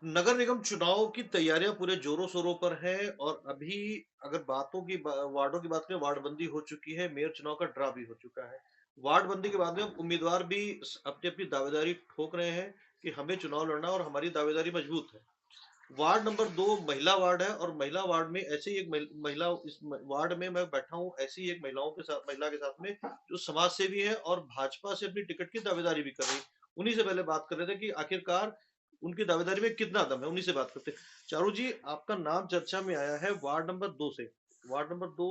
नगर निगम चुनाव की तैयारियां पूरे जोरों शोरों पर है और अभी अगर वार्डों की बात करें, वार्डबंदी हो चुकी है, मेयर चुनाव का ड्रा भी हो चुका है। वार्डबंदी के बाद में अब उम्मीदवार भी अपनी अपनी दावेदारी ठोक रहे हैं कि हमें चुनाव लड़ना और हमारी दावेदारी मजबूत है। वार्ड नंबर 2 महिला वार्ड है और महिला वार्ड में ऐसे ही एक महिला वार्ड में मैं बैठा हूँ, ऐसी ही एक महिला के साथ में जो समाज सेवी है और भाजपा से अपनी टिकट की दावेदारी भी कर रही है। उन्हीं से पहले बात कर रहे थे कि आखिरकार उनकी दावेदारी में कितना दम है, उन्हीं से बात करते हैं। चारू जी, आपका नाम चर्चा में आया है वार्ड नंबर 2 से। वार्ड नंबर 2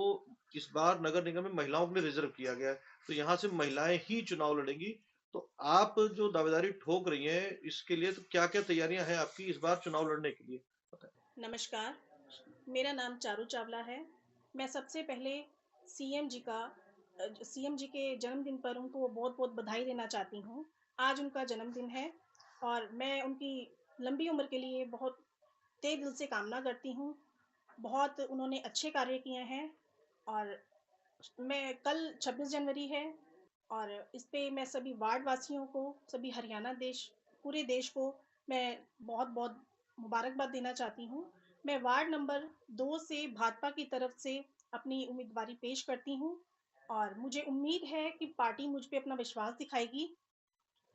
इस बार नगर निगम में महिलाओं के लिए रिजर्व किया गया है, तो यहाँ से महिलाएं ही चुनाव लड़ेंगी। तो आप जो दावेदारी ठोक रही हैं, इसके लिए तो क्या-क्या तैयारियां हैं आपकी इस बार चुनाव लड़ने के लिए? बताएं। नमस्कार, मेरा नाम चारू चावला है। मैं सबसे पहले सीएम जी का सीएम जी के जन्मदिन पर उनको बहुत-बहुत बधाई देना चाहती हूँ। आज उनका जन्मदिन है और मैं उनकी लंबी उम्र के लिए बहुत तहे दिल से कामना करती हूँ। बहुत उन्होंने अच्छे कार्य किए हैं और मैं कल 26 जनवरी है और इस पे मैं सभी वार्ड वासियों को, सभी हरियाणा पूरे देश को मैं बहुत-बहुत मुबारकबाद देना चाहती हूँ। मैं वार्ड नंबर 2 से भाजपा की तरफ से अपनी उम्मीदवारी पेश करती हूँ और मुझे उम्मीद है कि पार्टी मुझ पे अपना विश्वास दिखाएगी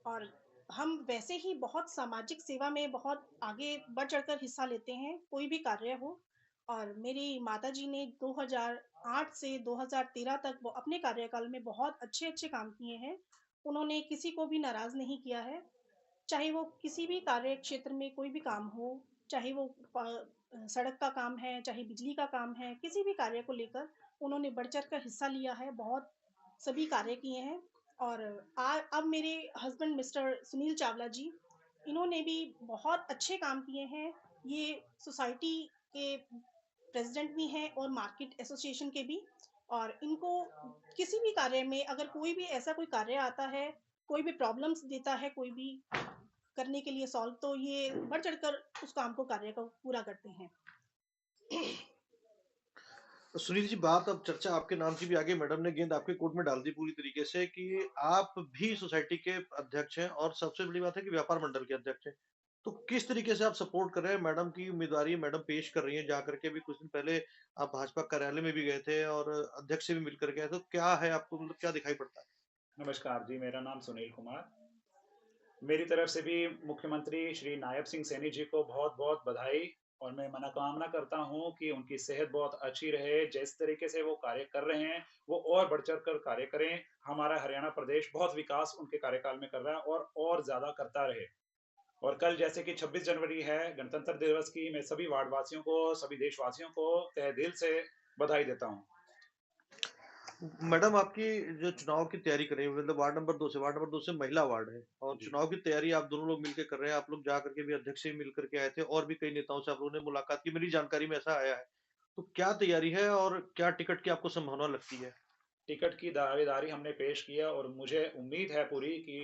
और हम वैसे ही बहुत सामाजिक सेवा में बहुत आगे बढ़ चढ़कर हिस्सा लेते हैं, कोई भी कार्य हो। और मेरी माताजी ने 2008 से 2013 तक वो अपने कार्यकाल में बहुत अच्छे-अच्छे काम किए हैं। उन्होंने किसी को भी नाराज़ नहीं किया है, चाहे वो किसी भी कार्य क्षेत्र में कोई भी काम हो, चाहे वो सड़क का काम है, चाहे बिजली का काम है, किसी भी कार्य को लेकर उन्होंने बढ़-चढ़ कर हिस्सा लिया है, बहुत सभी कार्य किए हैं। और अब मेरे हस्बैंड मिस्टर सुनील चावला जी, इन्होंने भी बहुत अच्छे काम किए हैं। ये सोसाइटी के प्रेज़िडेंट भी हैं और मार्केट एसोसिएशन के भी। और इनको किसी भी कार्य में अगर कोई भी ऐसा कोई कार्य आता है, कोई भी प्रॉब्लम्स देता है, कोई भी करने के लिए सॉल्व, तो ये बढ़ चढ़कर उस काम को कार्य को पूरा करते हैं। तो सुनील जी, बात अब चर्चा आपके नाम की भी आ गई। मैडम ने गेंद आपके कोर्ट में डाल दी पूरी तरीके से कि आप भी सोसाइटी के अध्यक्ष हैं और सबसे बड़ी बात है कि व्यापार मंडल के अध्यक्ष हैं। तो किस तरीके से आप सपोर्ट कर रहे हैं मैडम की उम्मीदवारी? मैडम पेश कर रही हैं, जा करके भी कुछ दिन पहले आप भाजपा कार्यालय में भी गए थे और अध्यक्ष से भी मिलकर गए, तो क्या है आपको, मतलब क्या दिखाई पड़ता है? नमस्कार जी, मेरा नाम सुनील कुमार। मेरी तरफ से भी मुख्यमंत्री श्री नायब सिंह सैनी जी को बहुत-बहुत बधाई और मैं मनोकामना करता हूँ कि उनकी सेहत बहुत अच्छी रहे। जिस तरीके से वो कार्य कर रहे हैं, वो और बढ़-चढ़ कर कार्य करें। हमारा हरियाणा प्रदेश बहुत विकास उनके कार्यकाल में कर रहा है और ज़्यादा करता रहे। और कल जैसे कि 26 जनवरी है, गणतंत्र दिवस की मैं सभी वार्डवासियों को, सभी देशवासियों को तहे दिल से बधाई देता हूँ। मैडम, आपकी जो चुनाव की तैयारी कर रही है, मतलब वार्ड नंबर 2 से महिला वार्ड है और जी। चुनाव की तैयारी आप दोनों लोग मिलकर कर रहे हैं। आप लोग जा करके भी अध्यक्ष से मिल करके आए थे और भी कई नेताओं से आप लोगों ने मुलाकात की, मेरी जानकारी में ऐसा आया है। तो क्या तैयारी है और क्या टिकट की आपको संभावना लगती है? टिकट की दावेदारी हमने पेश किया और मुझे उम्मीद है पूरी कि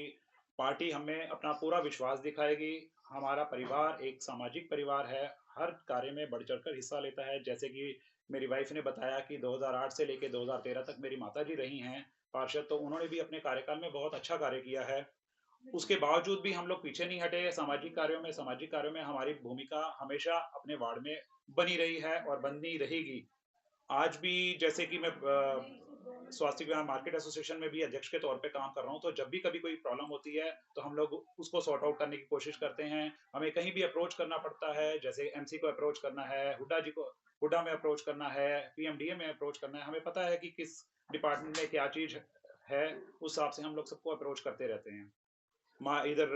पार्टी हमें अपना पूरा विश्वास दिखाएगी। हमारा परिवार एक सामाजिक परिवार है, हर कार्य में बढ़-चढ़ कर हिस्सा लेता है। जैसे कि मेरी वाइफ़ ने बताया कि 2008 से लेके 2013 तक मेरी माताजी रही हैं पार्षद, तो उन्होंने भी अपने कार्यकाल में बहुत अच्छा कार्य किया है। उसके बावजूद भी हम लोग पीछे नहीं हटे सामाजिक कार्यों में हमारी भूमिका हमेशा अपने वार्ड में बनी रही है और बनी रहेगी। आज भी जैसे कि मैं स्वास्थ्य विभाग मार्केट एसोसिएशन में भी अध्यक्ष के तौर पे काम कर रहा हूँ, तो जब भी कभी कोई प्रॉब्लम होती है, तो हम लोग उसको सॉर्ट आउट करने की कोशिश करते हैं। हमें कहीं भी अप्रोच करना पड़ता है, जैसे एमसी को अप्रोच करना है, हुड्डा में अप्रोच करना है, पीएमडीए में अप्रोच करना है। हमें पता है कि किस डिपार्टमेंट में क्या चीज़ है, उस हिसाब से हम लोग सबको अप्रोच करते रहते हैं। इधर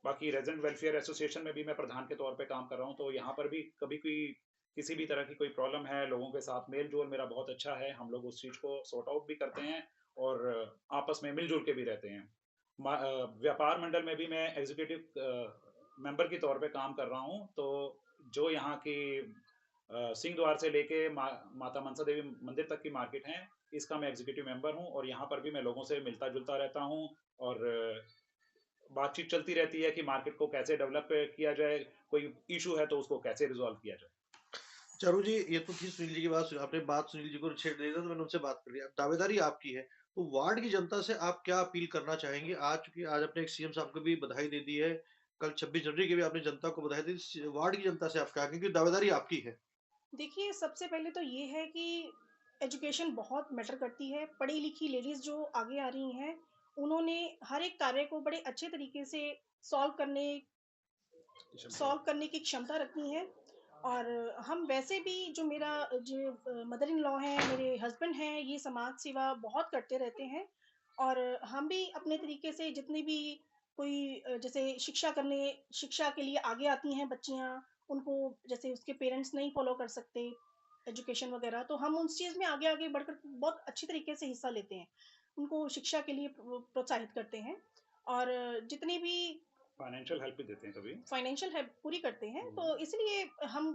बाकी रेज़िडेंट वेलफेयर एसोसिएशन में भी मैं प्रधान के तौर पे काम कर रहा हूँ, तो यहाँ पर भी कभी कोई किसी भी तरह की कोई प्रॉब्लम है, लोगों के साथ मेल-जोल मेरा बहुत अच्छा है। हम लोग उस चीज़ को सॉर्ट आउट भी करते हैं और आपस में मिल-जुल के भी रहते हैं। व्यापार मंडल में भी मैं एग्ज़ीक्यूटिव मेंबर के तौर पे काम कर रहा हूँ, तो जो यहाँ की सिंह द्वार से लेके माता मनसा देवी मंदिर तक की मार्केट है, इसका मैं एग्ज़ीक्यूटिव मेंबर हूँ और यहाँ पर भी मैं लोगों से मिलता-जुलता रहता हूँ और बातचीत चलती रहती है कि मार्केट को कैसे डेवलप किया जाए, कोई इश्यू है तो उसको कैसे रिज़ॉल्व किया जाए। चारू जी, ये तो थी सुनील जी की बात। आपने बात सुनील जी को छेड़ दिया था, तो मैंने उनसे बात कर ली। अब दावेदारी आपकी है, तो वार्ड की जनता से आप क्या अपील करना चाहेंगे? आज चूँकि आज आपने एक सीएम साहब को भी बधाई दे दी है, कल 26 जनवरी की भी आपने जनता को बधाई दी। वार्ड की जनता से आप क्या कहेंगे? दावेदारी आपकी है। देखिए, सबसे पहले तो ये है कि एजुकेशन बहुत मैटर करती है। पढ़ी-लिखी लेडीज़ जो आगे आ रही हैं, उन्होंने हर एक कार्य को बड़े अच्छे तरीके से सॉल्व करने सॉल्व करने की क्षमता रखती हैं। और हम वैसे भी जो मेरा जो मदर इन लॉ हैं, मेरे हस्बैंड हैं, ये समाज सेवा बहुत करते रहते हैं। और हम भी अपने तरीके से जितनी भी कोई जैसे शिक्षा के लिए आगे आती हैं बच्चियाँ, उनको जैसे उसके पेरेंट्स नहीं फ़ॉलो कर सकते एजुकेशन वगैरह, तो हम उस चीज़ में आगे-आगे बढ़कर बहुत अच्छी तरीके से हिस्सा लेते हैं। उनको शिक्षा के लिए प्रोत्साहित करते हैं। और जितनी भी फाइनेंशियल हेल्प भी देते हैं कभी। फाइनेंशियल हेल्प पूरी करते हैं, हुँ। तो इसलिए हम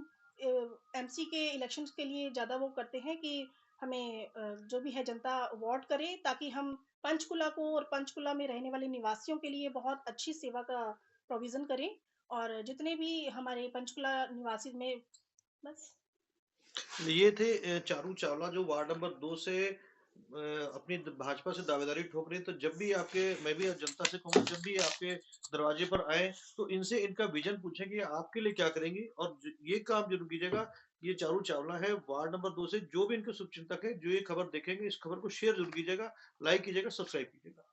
एमसी के इलेक्शंस के लिए ज़्यादा वो करते हैं कि हमें जो भी है जनता वोट करे, ताकि हम पंचकुला को और पंचकुला में रहने वाले निवासियों के लिए बहुत अच्छी सेवा का प्रोविज़न करें। और जितने भी हमारे पंचकुला निवासी में बस। ये थे चारू चावला जो वार्ड नंबर 2 से अपनी भाजपा से दावेदारी ठोक रही है। तो जब भी आपके मैं भी जनता से कहूंगा जब भी आपके दरवाजे पर आए तो इनसे इनका विजन पूछें कि आपके लिए क्या करेंगी और ये काम जरूर कीजिएगा। ये चारू चावला है वार्ड नंबर 2 से। जो भी इनके शुभचिंतक है जो ये खबर देखेंगे इस खबर को शेयर जरूर कीजिएगा, लाइक कीजिएगा, सब्सक्राइब कीजिएगा।